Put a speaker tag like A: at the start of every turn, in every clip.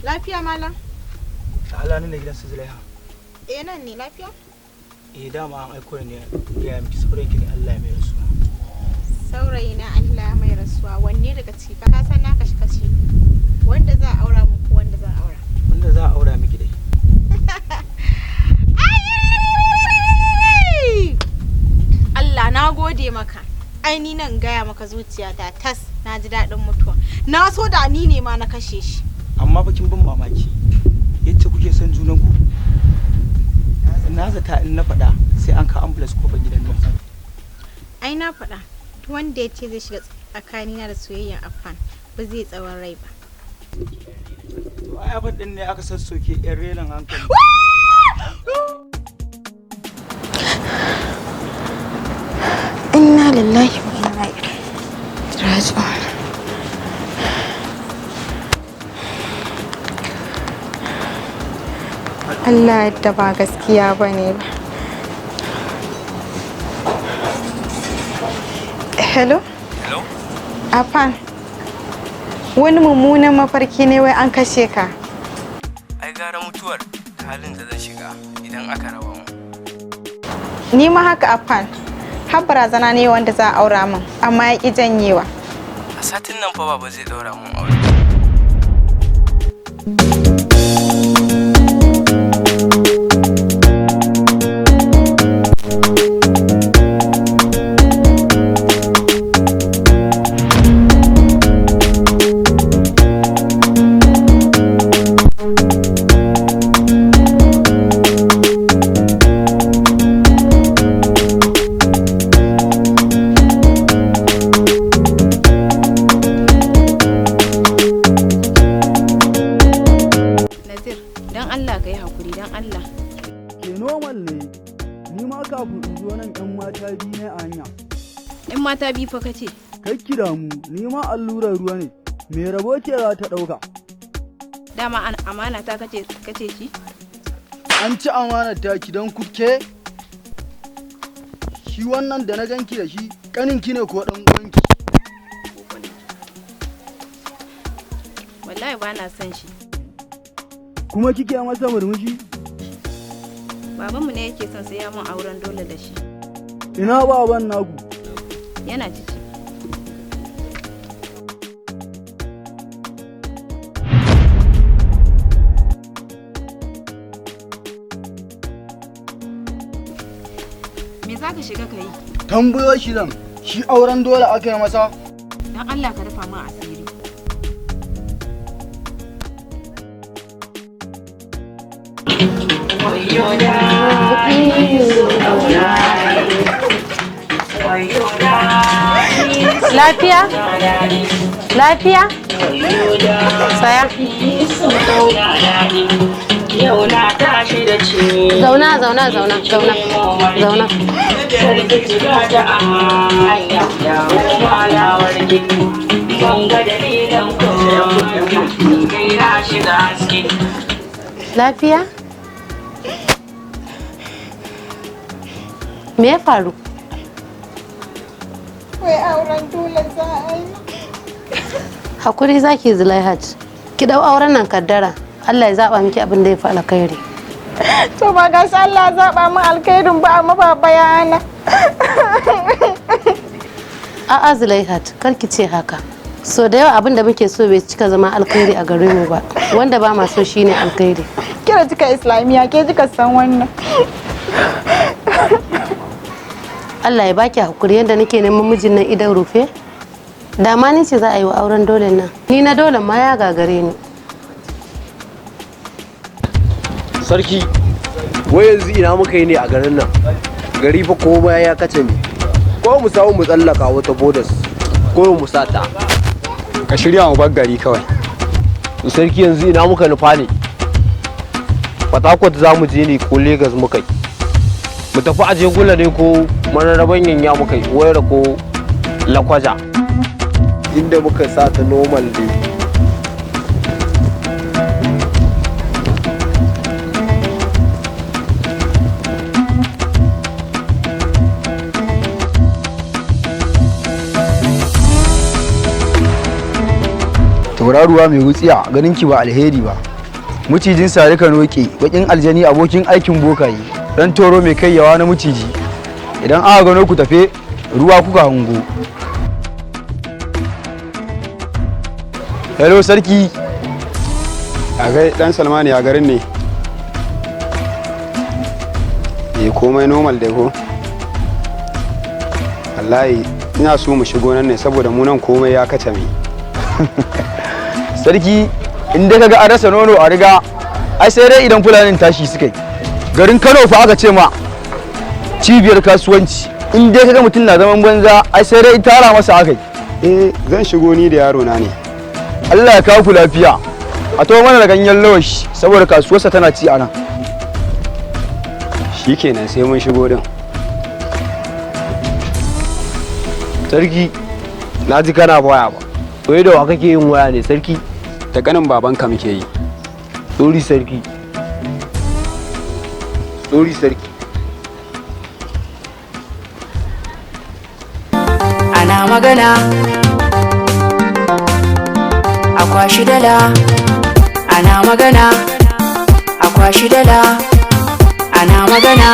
A: Lafiya malam?
B: Allah ne gidan su Zulaiha.
A: Nan ne lafiya?
B: Dama an aiko ne ya miki saurayi ki ne Allah ya mai rasuwa.
A: Saurayi na Allah ya mai rasuwa. Wanne daga ciki ka san na kashi wanda za a aura mu ko wanda za a aura?
B: Wanda za a aura miki dai.
A: Allah na gode maka. Ai ni nan gaya maka zuciyata tas na ji daɗin mutuwa. Na so da ni ne ma na kashe shi.
B: Amma bakin bin mamaki yace kuke son junan ku. Na zata in na faɗa sai an ka ambulance kofar gidan nan.
A: Ai na faɗa duk wanda ya ce zai shiga tsakanina da soyayyen Affan ba zai tsawon rai ba.
B: To ai abin din ne aka sassoke yan renan hankali.
A: Inna lillahi wa inna ilaihi raji'un. Allah yadda ba gaskiya bane ba. Hello?
C: Hello?
A: Affan. Wani mummunan mafarki ne wai an kashe ka.
C: Ai gara mutuwar halin da zan shiga idan aka raba mu.
A: Ni ma haka Affan. Har barazana ne wanda za a aura min amma ya ki janyewa.
C: A satin nan fa baba zai daura mun aure.
D: Mata bi fa kace
E: kai ki damu ni ma allurar ruwa ne me rabo ce za ta dauka
D: dama amana ta kace shi
E: an ci amanar ta ki dan kuke shi wannan da na ganki da shi kanin ki ne ko dan uwanki
D: wallahi ba na son shi
E: kuma kike masa murmushi
D: babanmu ne yake son sai ya mun auren dole da shi
E: ina baban naku
D: yana ciki me zaka shiga kai
E: tambayo shi zan shi auren dole aka yi masa
D: dan Allah ka rufa min asiri
A: Lafiya? Lafiya? Saya.
F: yau na tashi da ci.
G: Zauna.
F: Sarki jiga ta hanya ya mala warke. Ban ga dalilan kuma kai na shiga haske.
G: Lafiya? Me ya faru?
A: Wai auren dole za a yi.
G: Hakuri zaki Zulaihat. Ki dau auren nan kaddara. Allah ya zaba miki abin da ya fi alkhairi.
A: To ba ga Allah zaba min alkhairin ba amma ba bayana.
G: A'a Zulaihat, kar ki ce haka. So da yawa abin da muke so bai cika zama alkhairi a gare mu ba. Wanda ba ma so shine alkhairi.
A: Kira cika Islamiya ke kika san wannan.
G: Allah ya baki hakuri yadda nake neman mijin nan idan rufe. Da ma ni ce za a yi wa auren dole nan. Ni na dole ma ya gagare ni.
H: Sarki, wai yanzu ina muka yi ne a garin nan? Gari fa komai ya kace ne. Ko mu samu mu tsallaka wata bodas ko mu sata.
I: Ka shirya mu bar gari kawai.
H: Sarki yanzu ina muka nufa ne? Fatakwat za mu je ne ko Legas muka yi? Mu tafi aje gula ne ko mararaban yanya muka yi wayar ko Lakwaja? Inda muka sata normal ne.
E: Tauraruwa mai wutsiya ganin ki ba alheri ba. Mucijin sare ka noke, bakin aljani abokin aikin bokaye. Dan toro mai kaiyawa na muciji. Idan aka gano ku tafe, ruwa kuka hango. Hello sarki.
I: A gai dan Salmani a garin ne. Komai normal dai ko? Wallahi ina so mu shigo nan ne saboda mu nan komai ya kace mi.
E: Sarki, in dai kaga an rasa nono a riga, ai sai dai idan fulanin tashi suka yi. Garin Kano fa aka ce ma cibiyar kasuwanci. In dai kaga mutum na zaman banza, ai sai dai tara masa akai.
I: Zan shigo ni da yaro na ne.
E: Allah ya kawo ku lafiya. A to mana da ganyen lawashi saboda kasuwarsa tana ci a nan.
I: Shikenan sai mun shigo din.
H: Sarki, na ji kana waya ba. Wai da wa kake yin waya ne sarki?
I: Da ganin babanka muke yi.
H: Sorry sarki.
F: Ana magana akwashi dala. Ana magana akwashi dala. Ana magana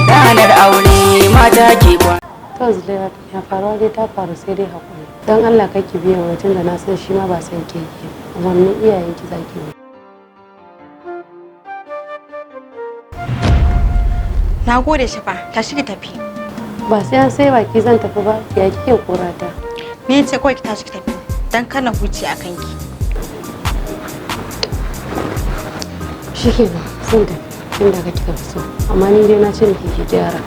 F: ranar aure mata ke kwa.
G: To Zulaihat ya faruwa dai ta faru sai dai hakuri. Dan Allah kake biya wajen da na san shi ma ba san ke yi. Wannan iyayenki zaki ne.
A: Na gode Shafa, tashi ki tafi.
G: Ba sai an sai baki zan tafi ba, ya kike korata.
A: Ni ce kawai ki tashi ki tafi, dan kana huce a kanki.
G: Shikenan, zan tafi inda kake ka so. Amma ni dai na ce ki gyara.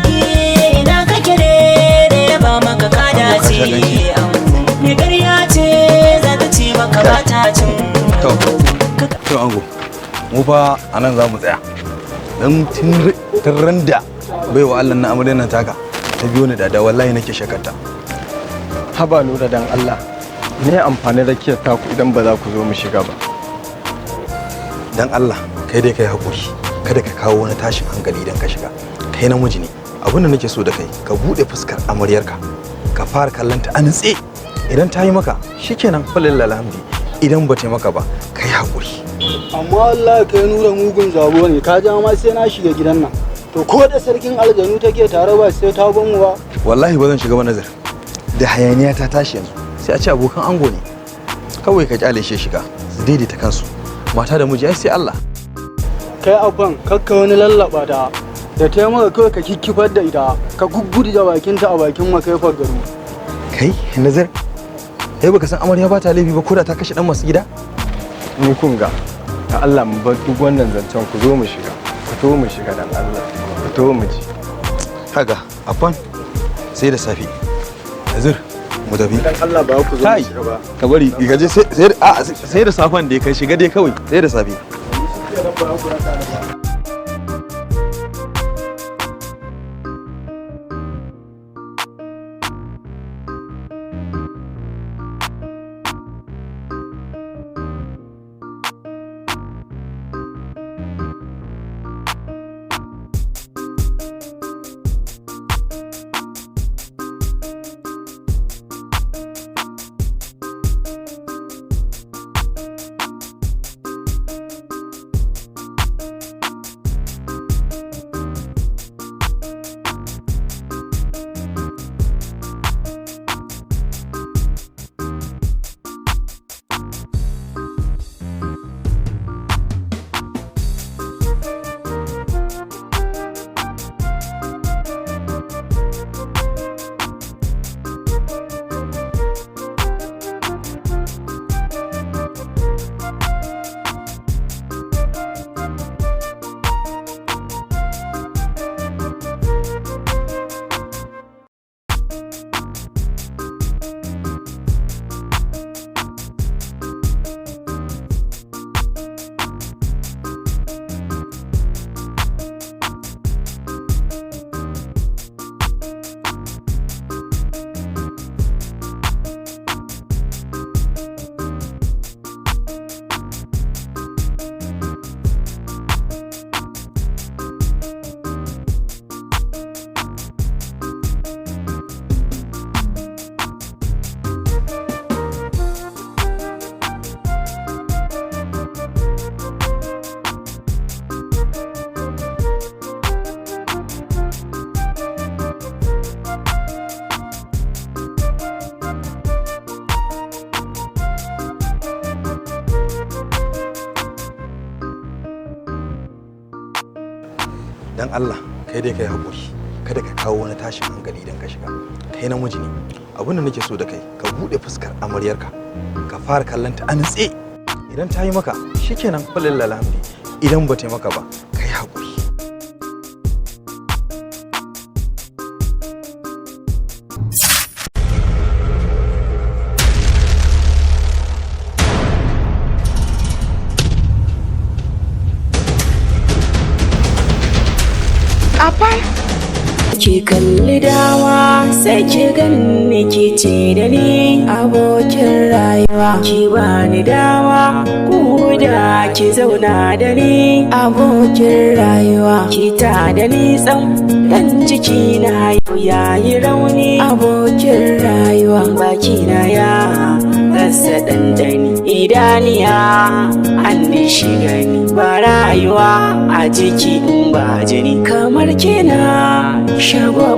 F: Ina kake ne ba maka kada ce. Me ƙarya ce za ta ce maka ba ta cin.
J: To ango, mu fa a nan za mu tsaya. Dan tun ran da baiwa Allah na amurin nan taka ta biyo ni da wallahi nake shakarta.
K: Haba Nura dan Allah, me amfani da ke taku idan ba za ku zo mu shiga ba.
J: Dan Allah, kai dai kai hakuri. Kada ka kawo wani tashin hankali idan ka shiga. Kai namiji ne. Abin da nake so da kai, ka bude fuskar amaryarka. Ka fara kallanta a nutse. Idan ta yi maka shikenan falil alhamdi, idan ba ta yi maka ba kai hakuri.
E: Amma Allah kai Nura mugun zabo ne, ka ja ma sai na shiga gidan nan. To ko da sarkin aljanu take tare ba sai ta gwamu ba.
J: Wallahi ba zan shiga ba nazar. Da hayaniya ta tashi yanzu sai a ce abokan ango ne. Kawai ka kyale shi shiga su daidaita kansu. Mata da miji ai sai Allah.
E: Kai abban kakka wani lallaba ta. Da ta maka kawai ka kikkifar da ita, ka guggudu da bakinta a bakin makaifar garu.
J: Kai nazar, kai baka san amarya ba ta laifi ba ko da ta kashe dan masu gida?
K: Ni kun ga, da Allah mu bar duk wannan zancen ku zo mu shiga. Ku to mu shiga dan Allah. Ku to mu ji.
J: kaga afan sai da safe Nazir mu tafi
K: dan Allah ba ku zo mu shiga ba
J: ka bari ka je sai da safan da kai shiga dai kawai sai da safe dan Allah kai dai kai hakuri kada ka kawo wani tashin hankali idan ka shiga kai namiji ne abin da nake so da kai ka bude fuskar amaryarka ka fara kallon ta a nutse idan ta yi maka shikenan kullal alhamdi idan ba ta yi maka ba kai hakuri
F: Ki kalli dama sai ki ganni ki ce da ni abokin rayuwa ki bani dama ku da ki zauna da ni abokin rayuwa ki ta da ni tsam dan jiki na yau yayi rauni abokin rayuwa baki na ya rasa dandani idaniya an shiga ni ba rayuwa a jiki in ba jini kamar kina shagwaba